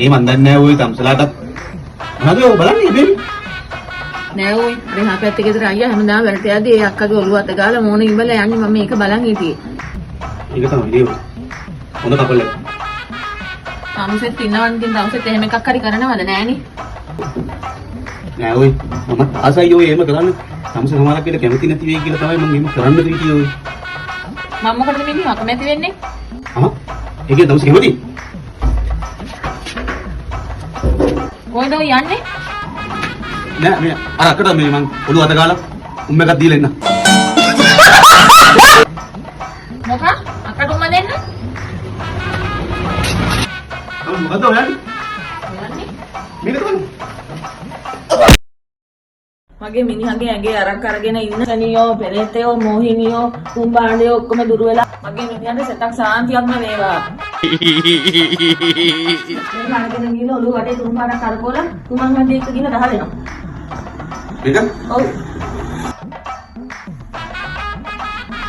ये मंदन ने हुई तमसला तक ना तो बला नहीं बेबी නෑ ඔයි රෙහා පැත්තේ ගෙදර අයියා හැමදාම වැරට යද්දී ඒ අක්කගේ ඔළුව අත ගාලා මොන ඉඹලා යන්නේ මම මේක බලන් හිටියේ. ඒක තමයි නේද? හොඳ කපල් එක. තාමසෙත් ඉන්නවන්කින් දවසෙත් එහෙම එකක් හරි කරනවද නෑනේ. නෑ ඔයි මම ආසයි ඔය එහෙම කරන්නේ. තමුස සමහරක් විට කැමති නැති වෙයි කියලා තමයි මම එහෙම කරන්න දෙන්නේ ඔය. මම මොකටද මිනිහ අකමැති වෙන්නේ? ඒකේ තමුස කැමති? කොයිද ඔය යන්නේ? නෑ මේ අර අකට මේ මං ඔළුව අත ගාලා උම්ම එකක් දීලා එන්න. මොකක්? අකට උම්ම දෙන්න? මොකද ඔයන්නේ? මේක තමයි. මගේ මිනිහගේ ඇඟේ අරක් අරගෙන ඉන්න සනියෝ පෙරේතයෝ මොහිනියෝ කුම්බාණ්ඩයෝ ඔක්කොම දුර වෙලා මගේ මිනිහට සෙතක් සාන්තියක්ම වේවා. මේ මාර්ගෙන් ගිහලා ඔළුව වටේ තුන් පාරක් කරකවලා තුමන් හන්දේ එක්ක ගිහලා දහලෙනවා. මේක? ඔව්.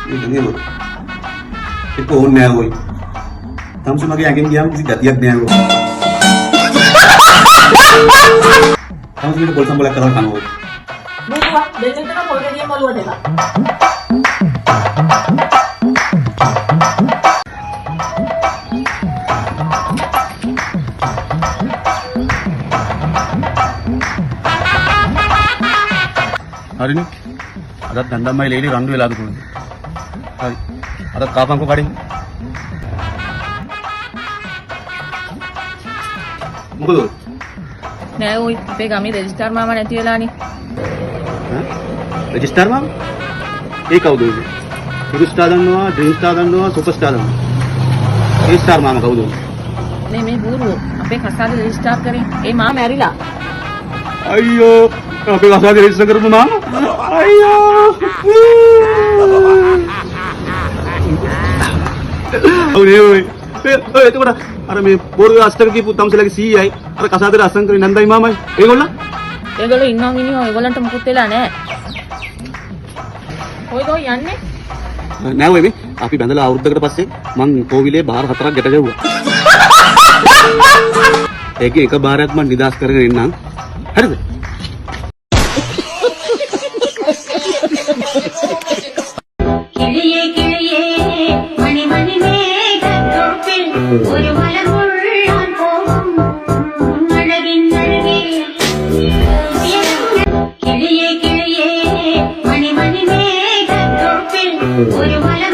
මේක නේද? ඒක ඕනේ නෑ ඔය. තමුස මගේ ඇඟෙන් ගියාම කිසි ගතියක් නෑ ඔය. තමුස මේක පොල් සම්බලයක් කරලා කනවා. බුදුවා දෙන්නෙන් තමයි පොල් ගෙඩියම ඔළුවට එලා. හරිනේ. අදත් දණ්ඩම්මයි ලේලි රණ්ඩු වෙලාද කොහොමද? හරි. අදත් කාපන්කෝ කඩින්. මොකද? නෑ ඔයි අපේ ගමේ රෙජිස්ටර් මාමා නැති වෙලානේ. රෙජිස්ටර් මාමා? ඒ කවුද උදේ? සුපර් ස්ටාර් දන්නවා, ඩ්‍රීම් ස්ටාර් දන්නවා, සුපර් ස්ටාර් දන්නවා. රෙජිස්ටර් මාමා කවුද? මේ බූරුව අපේ කසාද රෙජිස්ටර් කරේ. ඒ මාමා මැරිලා. අයියෝ අපේ කසාද රෙජිස්ටර් කරපු මාමා. අයියෝ. ඔනේ ඔය. එතකොට අර මේ බෝරු අෂ්ටක කියපු තම්සලගේ සීයයි අර කසාදේ අසං කරේ නන්දයි මාමයි. ඒගොල්ලෝ ඉන්නවා මිනිහෝ ඒගොල්ලන්ට මුකුත් වෙලා නෑ. කොයිද ඔය යන්නේ? නෑ ඔය මේ අපි බැඳලා අවුරුද්දකට පස්සේ මං කෝවිලේ බාර 4ක් ගැට ගැව්වා. ඒකේ එක බාරයක් මං නිදාස් කරගෙන එන්නම්. හරිද? കിളിയേ കിളിയേ മണി മണി മേഘത്തോപ്പിൽ ഒരു മലർ മുള്ളാൻ പോകും അഴകിൻ അഴകേ കിളിയേ കിളിയേ മണി മണി മേഘത്തോപ്പിൽ ഒരു മലർ